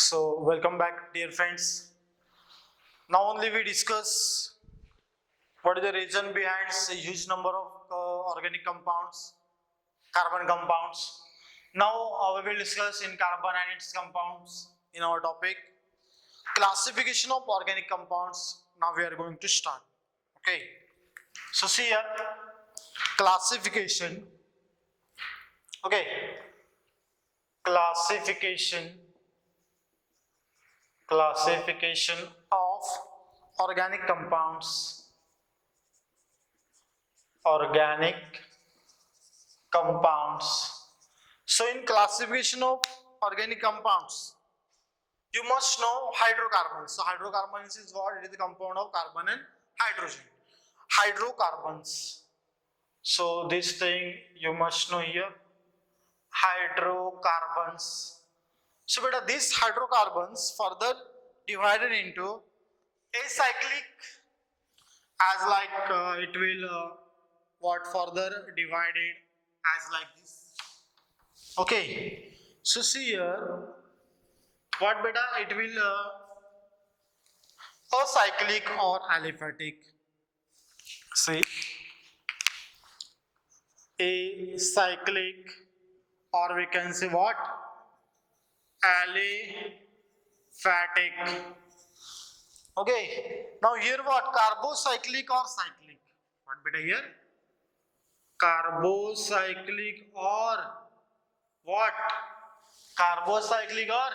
So welcome back, dear friends. Now only we discuss what is the reason behind a huge number of organic compounds, carbon compounds. Now we will discuss in carbon and its compounds in our topic. Classification of organic compounds. Now we are going to start. Okay. So see here, classification. Okay. Classification of organic compounds. So in classification of organic compounds, you must know hydrocarbons. So hydrocarbons is what? It is the compound of carbon and hydrogen. Hydrocarbons. So this thing you must know here. Hydrocarbons. So beta, these hydrocarbons further divided into acyclic, as like it will what further divided as like this. Okay. So see here, what beta, it will acyclic or aliphatic. See, acyclic, or we can say what? Aliphatic. Okay. Now here what? Carbocyclic or cyclic? What beta here? Carbocyclic or what? Carbocyclic or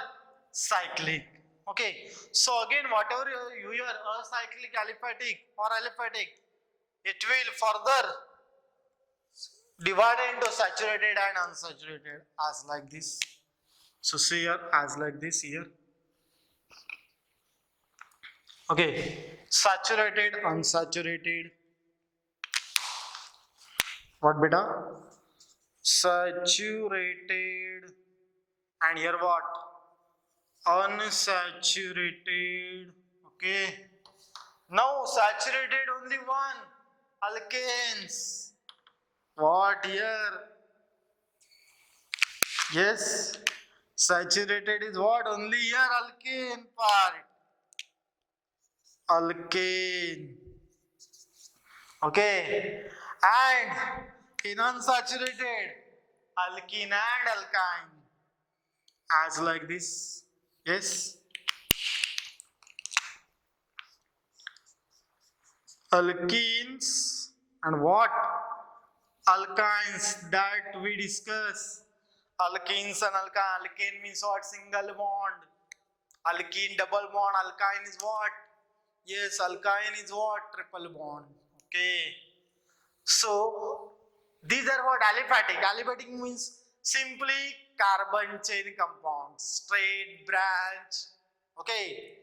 cyclic. Okay. So again, whatever you hear acyclic, aliphatic or aliphatic, it will further divide into saturated and unsaturated as like this. So see here, as like this here. Okay, saturated, unsaturated. What beta? Saturated, and here what? Unsaturated. Okay. Now saturated only one. Alkanes. What here? Yes. Saturated is what? Only here alkane part. Alkane. Okay. And in unsaturated, alkene and alkyne. As like this. Yes. Alkenes and what? Alkynes that we discuss. Alkenes and alkyne. Alkane means what? Single bond. Alkene double bond. Alkyne is what? Yes, alkyne is what? Triple bond. Okay. So these are what? Aliphatic. Aliphatic means simply carbon chain compounds. Straight branch. Okay.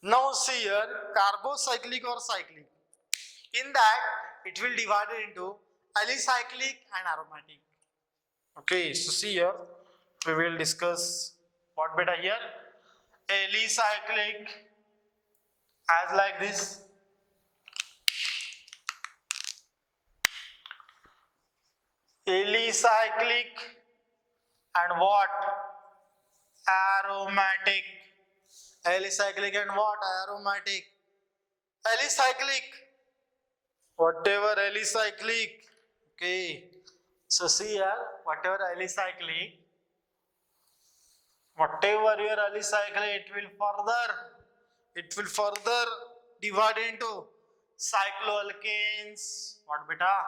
Now see here, carbocyclic or cyclic. In that, it will divide into alicyclic and aromatic. Okay, so see here, we will discuss what beta here. Alicyclic, as like this. Alicyclic and what? Aromatic. Alicyclic and what? Aromatic. Alicyclic. Whatever alicyclic. Okay. So see here, whatever alicyclic, whatever your alicyclic, it will further divide into cycloalkanes. What beta?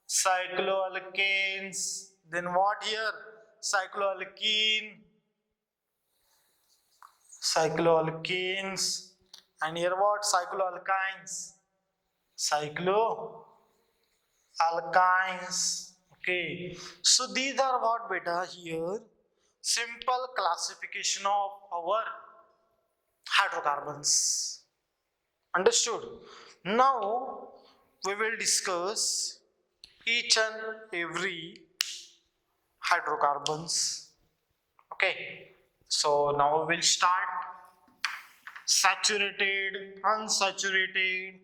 Cycloalkanes. Then what here? Cycloalkenes. And here what? Cycloalkynes. Cycloalkynes. Okay. So these are what beta here? Simple classification of our hydrocarbons. Understood? Now we will discuss each and every hydrocarbons. Okay. So now we will start. Saturated, unsaturated.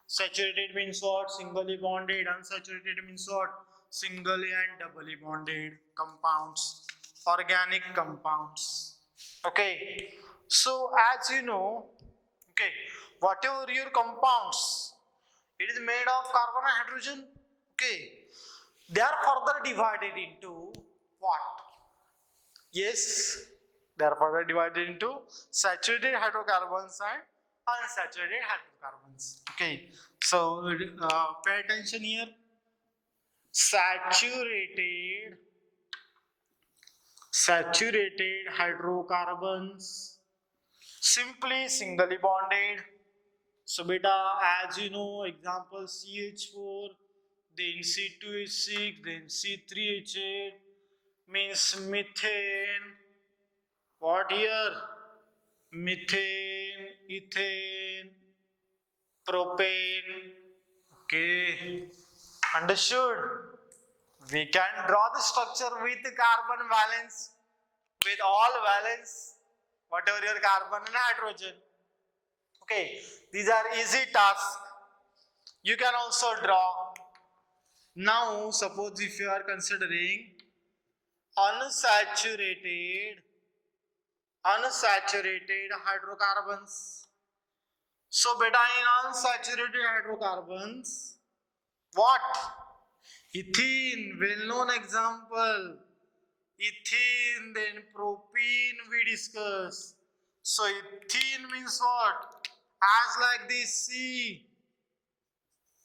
Saturated means what? Singly bonded. Unsaturated means what? Singly and doubly bonded compounds. Organic compounds. Okay, so as you know, okay, whatever your compounds, it is made of carbon and hydrogen. Okay, they are further divided into what? Yes, they are further divided into saturated hydrocarbons and unsaturated hydrocarbons. Okay, so pay attention here. Saturated hydrocarbons, simply singly bonded. So beta, as you know, example CH4, then C2H6, then C3H8 means methane. What here? Methane, ethane, propane. Okay, understood? We can draw the structure with the carbon valence, with all valence, whatever your carbon and hydrogen. Okay, these are easy tasks. You can also draw. Now, suppose if you are considering unsaturated hydrocarbons. So, beta, in unsaturated hydrocarbons, what? Ethene, well-known example. Ethene, then propene we discuss. So, ethene means what? As like this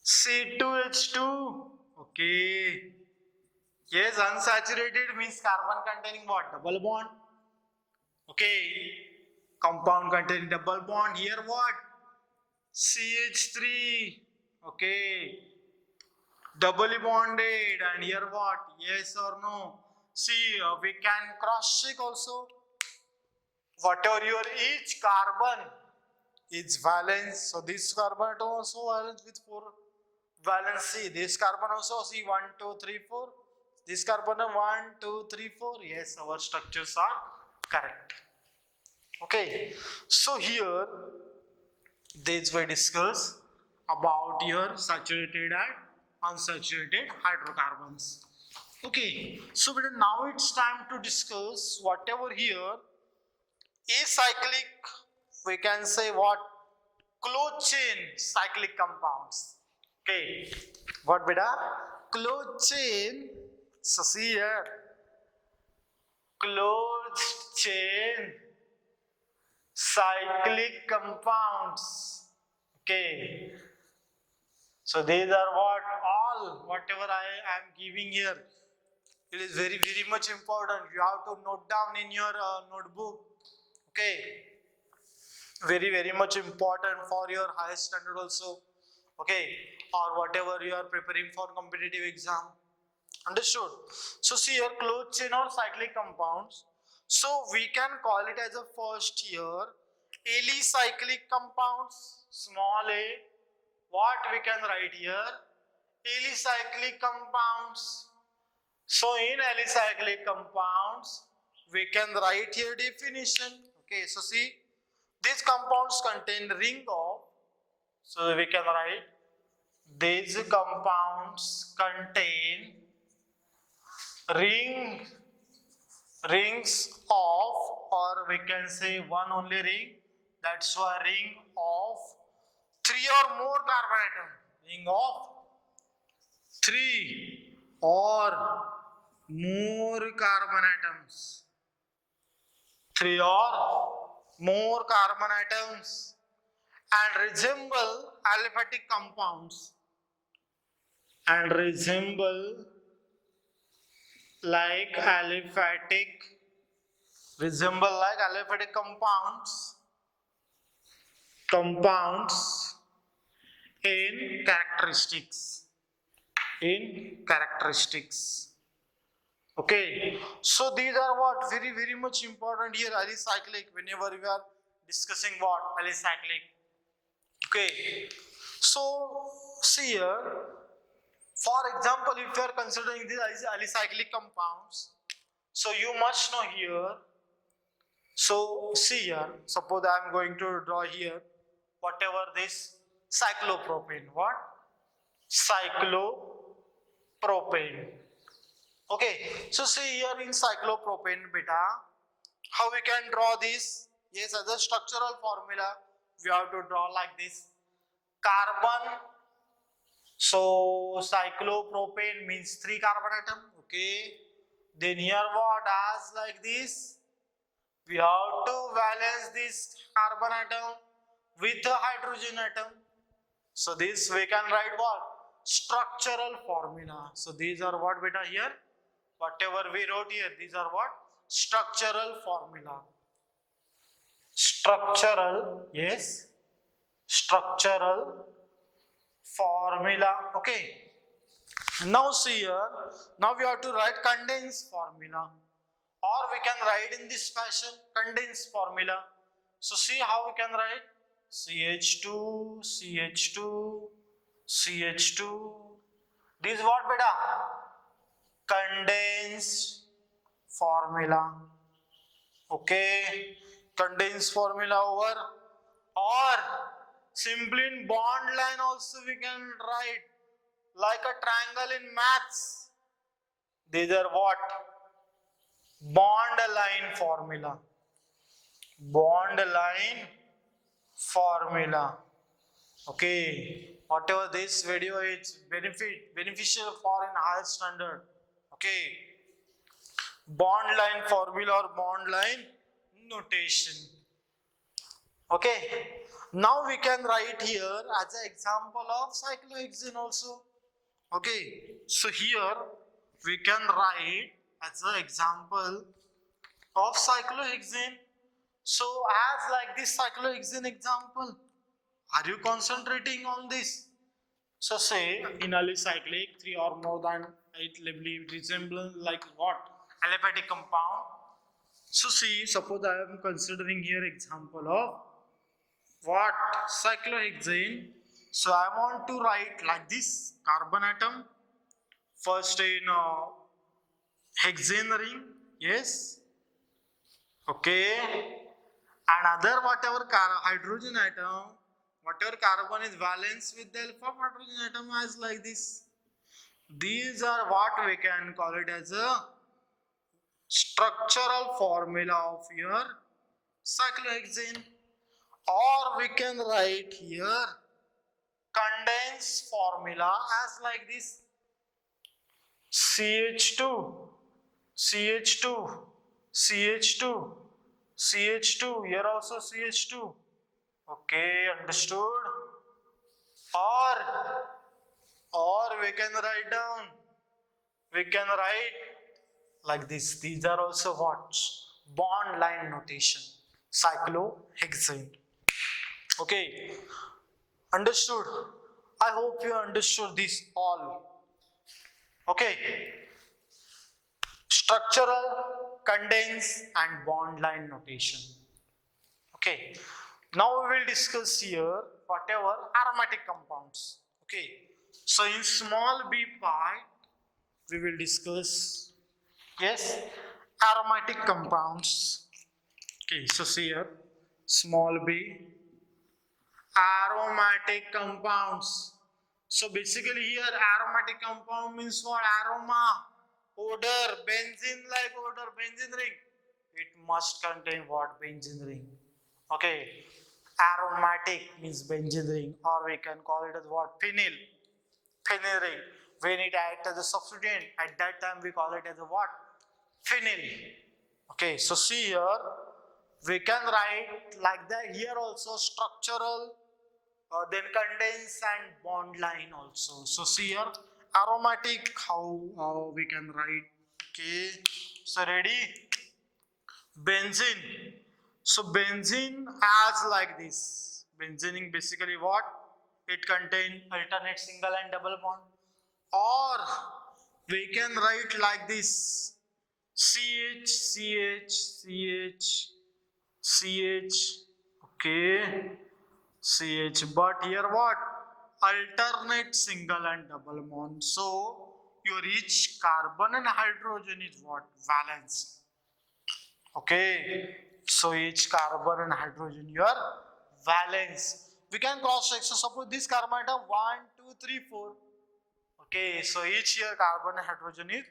C2H2. Okay. Yes, unsaturated means carbon containing what? Double bond. Okay. Compound containing double bond. Here what? CH3. Okay. Doubly bonded. And here what? Yes or no? See, we can cross check also. Whatever your each carbon is valence. So this carbon atom also valence with 4 valency. This carbon also see 1, 2, 3, 4. This carbon 1, 2, 3, 4. Yes, our structures are correct. Okay. So here this we discuss about your saturated and unsaturated hydrocarbons. Okay. So now it's time to discuss whatever here acyclic, we can say what? Closed chain cyclic compounds. Okay, what beta? Closed chain. So see here, closed chain cyclic compounds. Okay, so these are what? All whatever I am giving here. It is very much important. You have to note down in your notebook. Okay, very much important for your higher standard also. Okay, or whatever you are preparing for competitive exam. Understood? So see here, closed chain or cyclic compounds. So we can call it as a first here alicyclic compounds, small a. What we can write here? Alicyclic compounds. So in alicyclic compounds, we can write here definition. Okay, so see, these compounds contain ring of. So we can write these compounds contain rings of, or we can say one only ring. That's why ring of 3 or more carbon atom. Ring of 3 or more carbon atoms. 3 or more carbon atoms and resemble aliphatic compounds and resemble like aliphatic compounds in characteristics. Okay, so these are what? Very much important here, alicyclic, whenever we are discussing what? Alicyclic. Okay, so see here, for example, if you are considering these alicyclic compounds, so you must know here. So see here, suppose I am going to draw here whatever this cyclopropane. What? Cyclopropane. Okay, so see here in cyclopropane beta, How we can draw this? Yes, as a structural formula, we have to draw like this. Carbon. So cyclopropane means 3 carbon atom. Okay. Then here what? As like this, we have to balance this carbon atom with a hydrogen atom. So this we can write what? Structural formula. So these are what beta here? Whatever we wrote here, these are what? Structural formula. Structural, yes. Structural formula. Okay. Now see here, now we have to write condensed formula. Or we can write in this fashion, condensed formula. So see how we can write? CH2, CH2, CH2. This is what beta? Condensed formula. Okay, condensed formula over. Or simply in bond line also we can write like a triangle in maths. These are what? Bond line formula. Bond line formula. Okay, whatever this video is beneficial for in higher standard. Okay, bond line formula or bond line notation. Okay, now we can write here as an example of cyclohexane also. Okay, so here we can write as an example of cyclohexane. So as like this cyclohexane example, are you concentrating on this? So say in alicyclic 3 or more than 8 level resemble like what? Aliphatic compound. So see, suppose I am considering here example of what? Cyclohexane. So I want to write like this carbon atom first in hexane ring, yes, okay, another whatever hydrogen atom, whatever carbon is valence with the alpha hydrogen atom as like this. These are what we can call it as a structural formula of your cyclohexane, or we can write here condensed formula as like this. CH2, CH2, CH2, CH2, here also CH2. Okay, understood? Or we can write down, we can write like this. These are also what? Bond line notation. Cyclohexane. Okay, understood? I hope you understood this all. Okay, structural, condensed and bond line notation. Okay, now we will discuss here whatever aromatic compounds. Okay, so in small b part we will discuss, yes, aromatic compounds. Okay, so see here small b, aromatic compounds. So basically here aromatic compound means what? Aroma, odor, benzene like odor, benzene ring. It must contain what? Benzene ring. Okay, aromatic means benzene ring, or we can call it as what? Phenyl, phenyl ring. When it acts as a substituent, at that time we call it as a what? Phenyl. Okay, so see here, we can write like that here also structural, then condense and bond line also. So see here aromatic, how we can write. Okay, so ready? Benzene. So benzene as like this. Benzene basically what? It contains alternate single and double bond. Or we can write like this. CH, CH, CH, CH. Okay. CH, but here what? Alternate single and double bond. So your each carbon and hydrogen is what? Valence. Okay, so each carbon and hydrogen your valence. We can cross check. So suppose this carbon atom 1, 2, 3, 4. Okay, so each here carbon and hydrogen is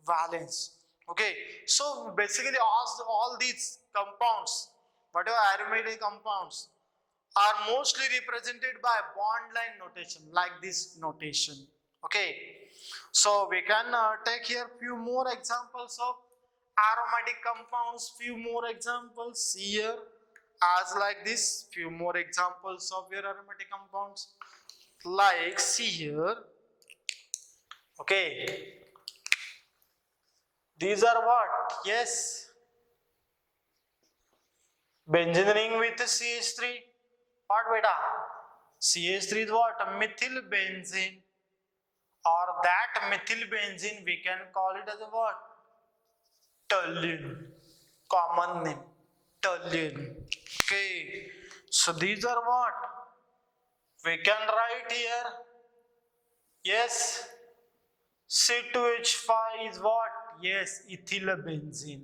valence. Okay, so basically all these compounds, whatever aromatic compounds, are mostly represented by bond line notation, like this notation. Okay, so we can take here few more examples of aromatic compounds, few more examples here as like this, few more examples of your aromatic compounds, like see here. Okay, these are what? Yes, benzene ring with CH3. What beta? CH3 is what? Methyl benzene, or that methyl benzene we can call it as a what? Toluene. Common name. Toluene. Okay. So these are what? We can write here. Yes. C2H5 is what? Yes, ethylbenzene.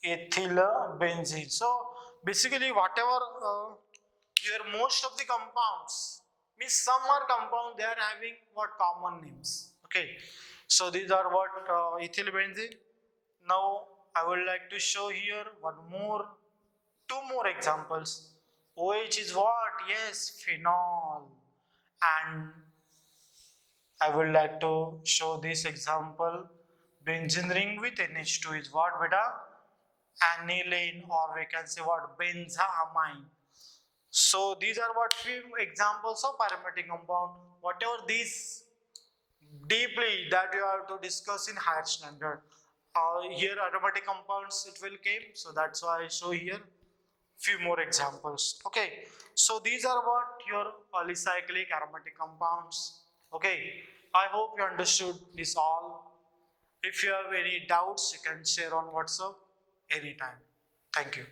Ethylbenzene. So basically whatever your most of the compounds means some are compound, they are having what common names. Okay, so these are what ethylbenzene. Now I would like to show here two more examples. OH is what? Yes, phenol. And I would like to show this example. Benzene ring with NH2 is what beta? Aniline, or we can say what? Benzoamine. So these are what few examples of aromatic compound. Whatever these deeply that you have to discuss in higher standard. Here aromatic compounds it will came, so that's why I show here few more examples. Okay, so these are what your polycyclic aromatic compounds. Okay, I hope you understood this all. If you have any doubts, you can share on WhatsApp anytime. Thank you.